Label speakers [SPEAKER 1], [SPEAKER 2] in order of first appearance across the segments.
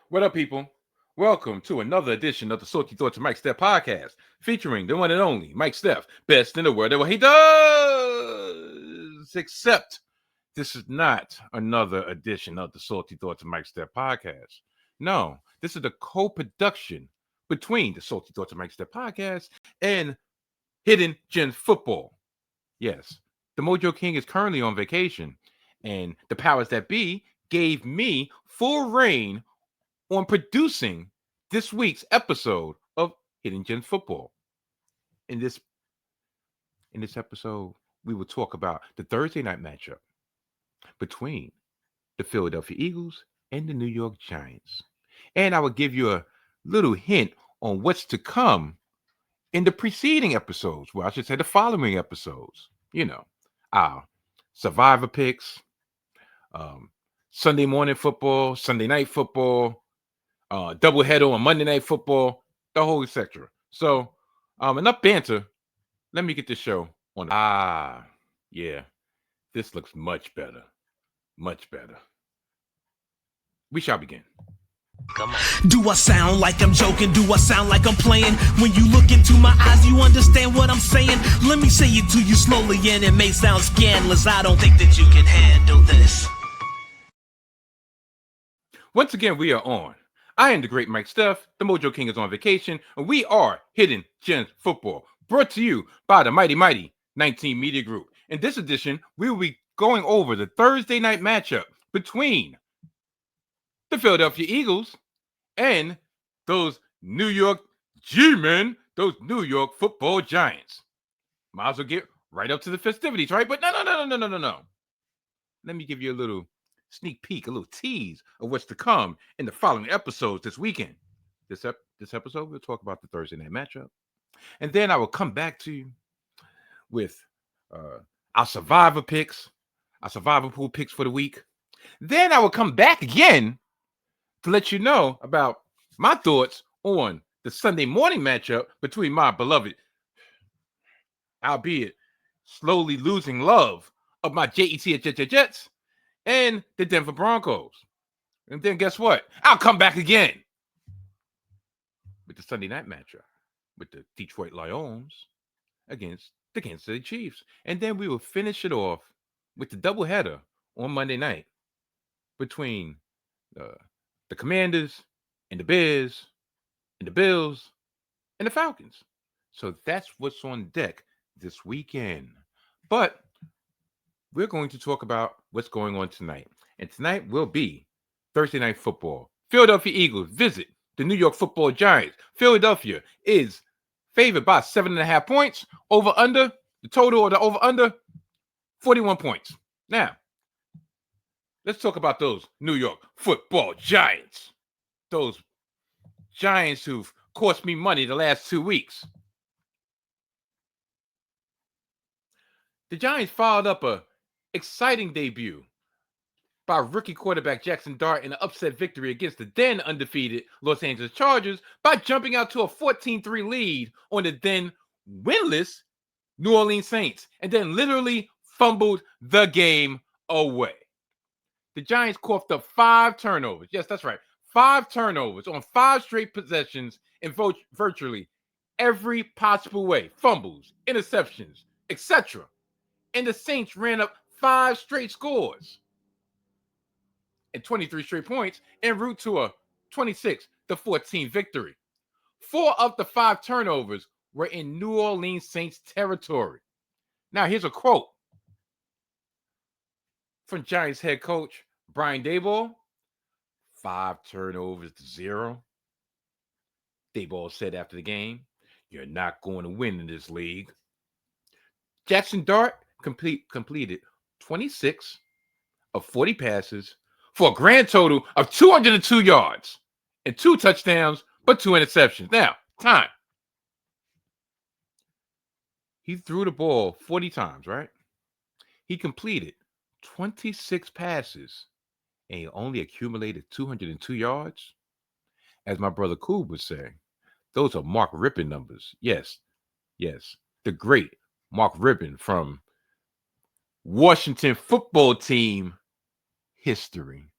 [SPEAKER 1] What up, people? Welcome to another edition of the Salty Thoughts of Mike Steph podcast, featuring the one and only Mike Steph, best in the world at what he does. Except this is not another edition of the Salty Thoughts of Mike Steph podcast. No, this is the co-production between the Salty Thoughts of Mike Steph podcast and Hidden Gems Football. Yes, the Mojo King is currently on vacation, and the powers that be gave me full reign on producing this week's episode of Hidden Gems Football. In this episode, we will talk about the Thursday night matchup between the Philadelphia Eagles and the New York Giants. And I will give you a little hint on what's to come in the preceding episodes. Well, I should say the following episodes. You know, our survivor picks, Sunday morning football, Sunday night football, doubleheader on Monday Night Football, the whole etc. So, enough banter. Let me get this show on. Yeah, this looks much better. Much better. We shall begin.
[SPEAKER 2] Come on. Do I sound like I'm joking? Do I sound like I'm playing? When you look into my eyes, you understand what I'm saying? Let me say it to you slowly, and it may sound scandalous. I don't think that you can handle this.
[SPEAKER 1] Once again, we are on. I am the great Mike Steph. The Mojo King is on vacation, and we are Hidden Gems Football, brought to you by the mighty 19 Media Group. In this edition, we will be going over the Thursday night matchup between the Philadelphia Eagles and those New York G-men, those New York Football Giants. Might as well get right up to the festivities, right? But no. Let me give you a little sneak peek, a little tease of what's to come in the following episodes this weekend. This episode, we'll talk about the Thursday night matchup. And then I will come back to you with our survivor picks, our survivor pool picks for the week. Then I will come back again to let you know about my thoughts on the Sunday morning matchup between my beloved, albeit slowly losing love of my Jets and the Denver Broncos. And then guess what? I'll come back again with the Sunday night matchup with the Detroit Lions against the Kansas City Chiefs. And then we will finish it off with the doubleheader on Monday night between the Commanders and the Bears and the Bills and the Falcons. So that's what's on deck this weekend. But we're going to talk about what's going on tonight. And tonight will be Thursday night football. Philadelphia Eagles visit the New York Football Giants. Philadelphia is favored by 7.5 points. Over under, the total or the over under, 41 points. Now, let's talk about those New York Football Giants. Those Giants who've cost me money the last 2 weeks. The Giants followed up a exciting debut by rookie quarterback Jackson Dart in an upset victory against the then undefeated Los Angeles Chargers by jumping out to a 14-3 lead on the then winless New Orleans Saints, and then literally fumbled the game away. The Giants coughed up 5 turnovers. Yes, that's right. 5 turnovers on 5 straight possessions in virtually every possible way. Fumbles, interceptions, etc. And the Saints ran up 5 straight scores and 23 straight points en route to a 26-14 victory. 4 of the 5 turnovers were in New Orleans Saints territory. Now, here's a quote from Giants head coach Brian Daboll. 5 turnovers to 0. Daboll said after the game, "You're not going to win in this league." Jackson Dart completed 26 of 40 passes for a grand total of 202 yards and 2 touchdowns, but 2 interceptions. Now, time. He threw the ball 40 times, right? He completed 26 passes and he only accumulated 202 yards. As my brother Koob would say, those are Mark Rippon numbers. Yes, the great Mark Rippon from Washington football team history.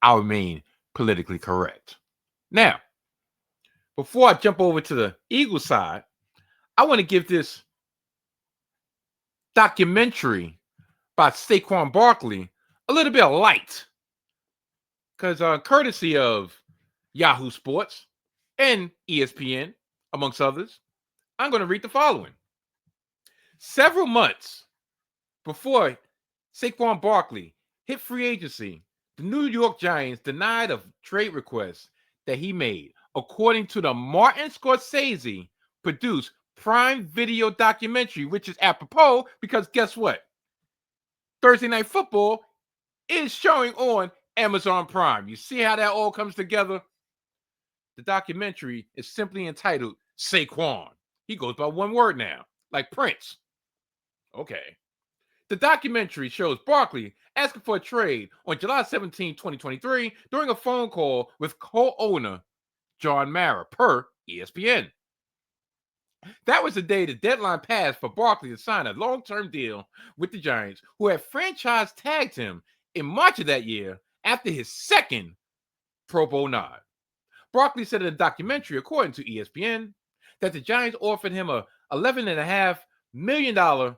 [SPEAKER 1] I remain politically correct. Now, before I jump over to the Eagles side, I want to give this documentary by Saquon Barkley a little bit of light, because courtesy of Yahoo Sports and ESPN, amongst others, I'm going to read the following. Several months before Saquon Barkley hit free agency, the New York Giants denied a trade request that he made, according to the Martin Scorsese produced Prime Video documentary, which is apropos because guess what? Thursday Night Football is showing on Amazon Prime. You see how that all comes together? The documentary is simply entitled Saquon. He goes by one word now, like Prince. Okay. The documentary shows Barkley asking for a trade on July 17, 2023, during a phone call with co-owner John Mara, per ESPN. That was the day the deadline passed for Barkley to sign a long-term deal with the Giants, who had franchise tagged him in March of that year after his second Pro Bowl nod. Barkley said in the documentary, according to ESPN, that the Giants offered him a $11.5 million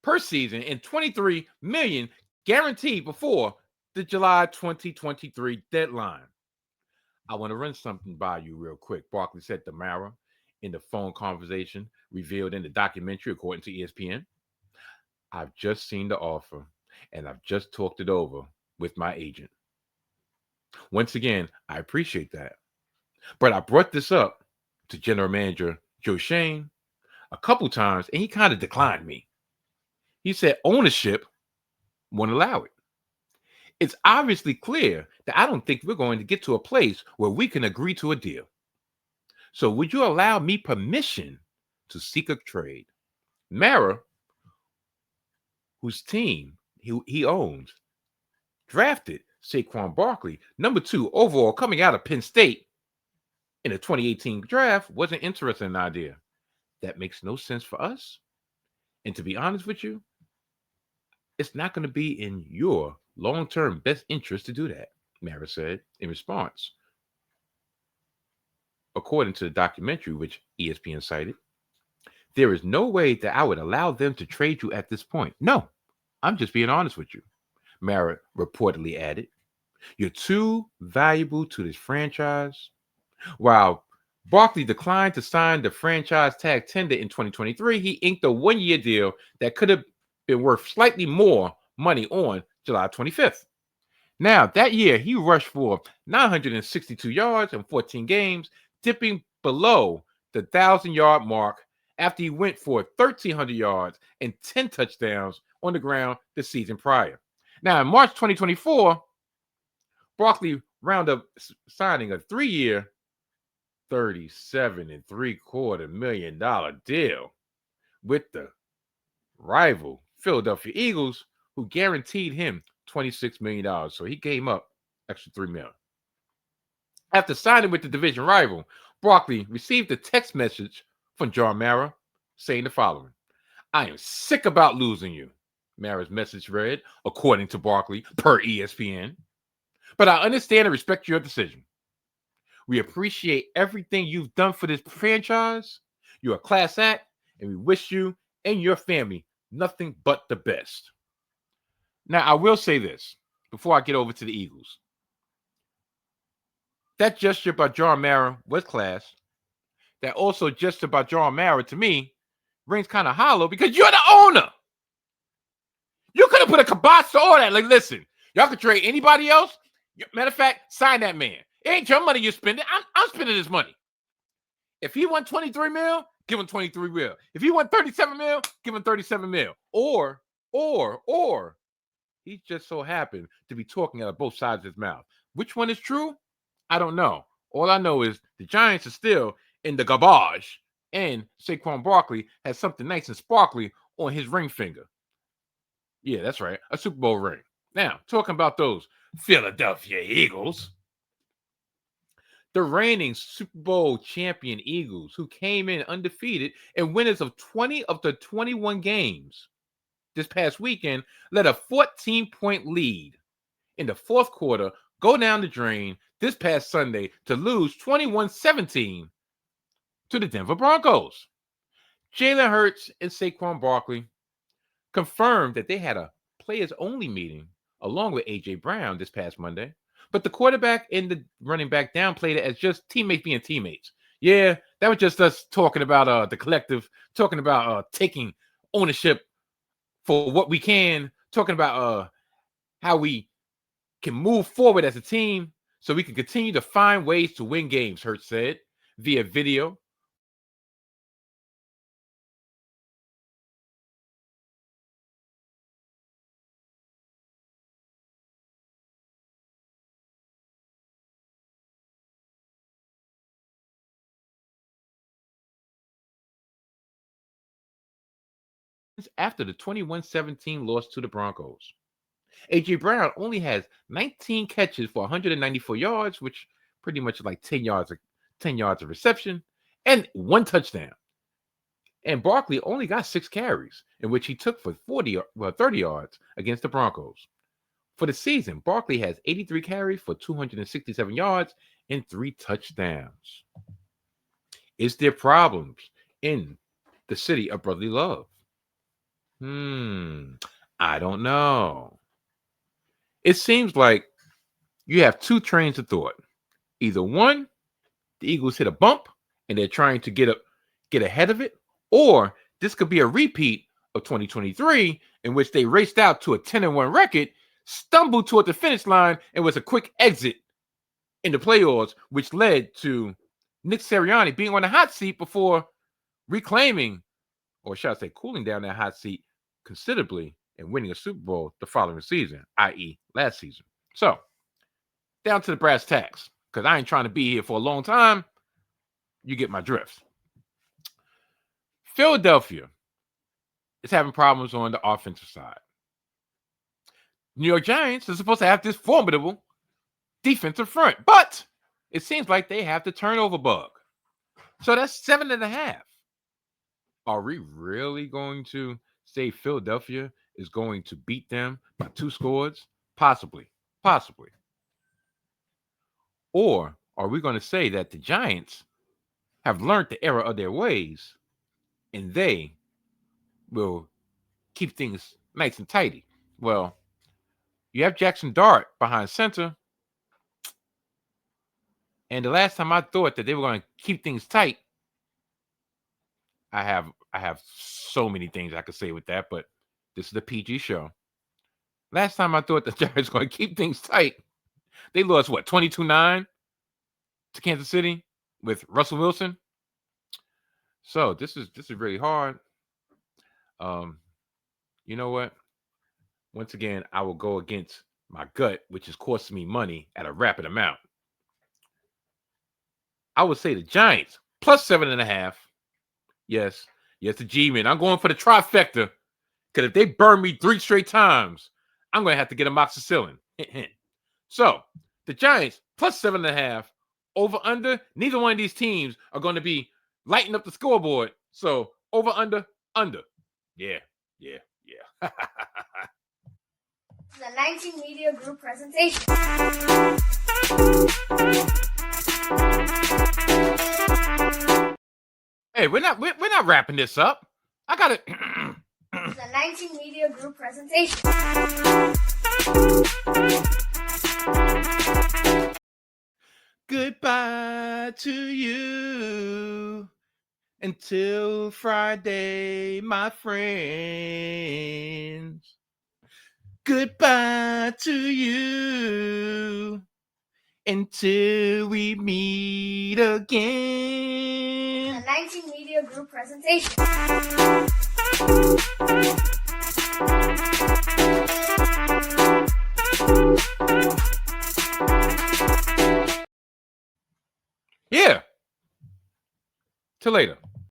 [SPEAKER 1] per season and $23 million guaranteed before the July 2023 deadline. I want to run something by you real quick, Barkley said to Mara in the phone conversation revealed in the documentary, according to ESPN. I've just seen the offer, and I've just talked it over with my agent. Once again, I appreciate that. But I brought this up to General Manager Joe Shane a couple times, and he kind of declined me. He said ownership won't allow it. It's obviously clear that I don't think we're going to get to a place where we can agree to a deal. So would you allow me permission to seek a trade? Mara, whose team he owns, drafted Saquon Barkley, number 2 overall, coming out of Penn State in the 2018 draft, wasn't interested in the idea. That makes no sense for us. And to be honest with you, it's not going to be in your long-term best interest to do that, Mara said in response. According to the documentary, which ESPN cited, there is no way that I would allow them to trade you at this point. No, I'm just being honest with you, Mara reportedly added. You're too valuable to this franchise. While Barkley declined to sign the franchise tag tender in 2023, he inked a one-year deal that could have been worth slightly more money on July 25th. Now, that year, he rushed for 962 yards in 14 games, dipping below the 1,000-yard mark after he went for 1,300 yards and 10 touchdowns on the ground the season prior. Now, in March 2024, Barkley wound up signing a 3-year, $37.75 million deal with the rival Philadelphia Eagles, who guaranteed him $26 million. So he came up extra $3 million. After signing with the division rival, Barkley received a text message from John Mara saying the following: I am sick about losing you. Mara's message read, according to Barkley, per ESPN. But I understand and respect your decision. We appreciate everything you've done for this franchise. You're a class act, and we wish you and your family nothing but the best. Now, I will say this before I get over to the Eagles. That gesture by John Mara was class. That also gesture by John Mara, to me, rings kind of hollow because you're the owner. You could have put a kibosh to all that. Like, listen, y'all could trade anybody else. Matter of fact, sign that man. It ain't your money you're spending. I'm spending this money. If he won 23 mil, give him 23 mil. If he won 37 mil, give him 37 mil. Or he just so happened to be talking out of both sides of his mouth. Which one is true? I don't know. All I know is the Giants are still in the garbage, and Saquon Barkley has something nice and sparkly on his ring finger. Yeah, that's right. A Super Bowl ring. Now, talking about those Philadelphia Eagles. The reigning Super Bowl champion Eagles, who came in undefeated and winners of 20 of the 21 games this past weekend, led a 14-point lead in the fourth quarter go down the drain this past Sunday to lose 21-17 to the Denver Broncos. Jalen Hurts and Saquon Barkley confirmed that they had a players-only meeting along with A.J. Brown this past Monday, but the quarterback and the running back downplayed it as just teammates being teammates. Yeah, that was just us talking about the collective, talking about taking ownership for what we can, talking about how we can move forward as a team so we can continue to find ways to win games, Hurts said via video. After the 21-17 loss to the Broncos. A.J. Brown only has 19 catches for 194 yards, which pretty much like 10 yards of reception, and 1 touchdown. And Barkley only got 6 carries, in which he took for 30 yards against the Broncos. For the season, Barkley has 83 carries for 267 yards and 3 touchdowns. Is there problems in the city of brotherly love? I don't know. It seems like you have 2 trains of thought. Either one, the Eagles hit a bump and they're trying to get ahead of it, or this could be a repeat of 2023 in which they raced out to a 10-1 record, stumbled toward the finish line, and was a quick exit in the playoffs, which led to Nick Sirianni being on the hot seat before reclaiming, or should I say cooling down that hot seat considerably and winning a Super Bowl the following season, i.e. last season. So, down to the brass tacks, because I ain't trying to be here for a long time. You get my drift. Philadelphia is having problems on the offensive side. New York Giants are supposed to have this formidable defensive front, but it seems like they have the turnover bug. So that's 7.5. Are we really going to say Philadelphia is going to beat them by 2 scores? Possibly. Or are we going to say that the Giants have learned the error of their ways and they will keep things nice and tidy? Well, you have Jackson Dart behind center. And the last time I thought that they were going to keep things tight, I have so many things I could say with that, but this is the PG show. Last time I thought the Giants were going to keep things tight, they lost, 22-9 to Kansas City with Russell Wilson. So this is really hard. You know what? Once again, I will go against my gut, which is costing me money at a rapid amount. I would say the Giants plus 7.5. Yes, the G-Men. I'm going for the trifecta, because if they burn me 3 straight times, I'm going to have to get amoxicillin. So, the Giants plus 7.5 over under. Neither one of these teams are going to be lighting up the scoreboard. So, over under. Yeah.
[SPEAKER 3] The 19 Media Group presentation.
[SPEAKER 1] Hey, we're not wrapping this up. I got it.
[SPEAKER 3] The 19 Media Group presentation.
[SPEAKER 1] Goodbye to you until Friday, my friends. Goodbye to you until we meet again.
[SPEAKER 3] The 19 Media Group presentation.
[SPEAKER 1] Yeah. Till later.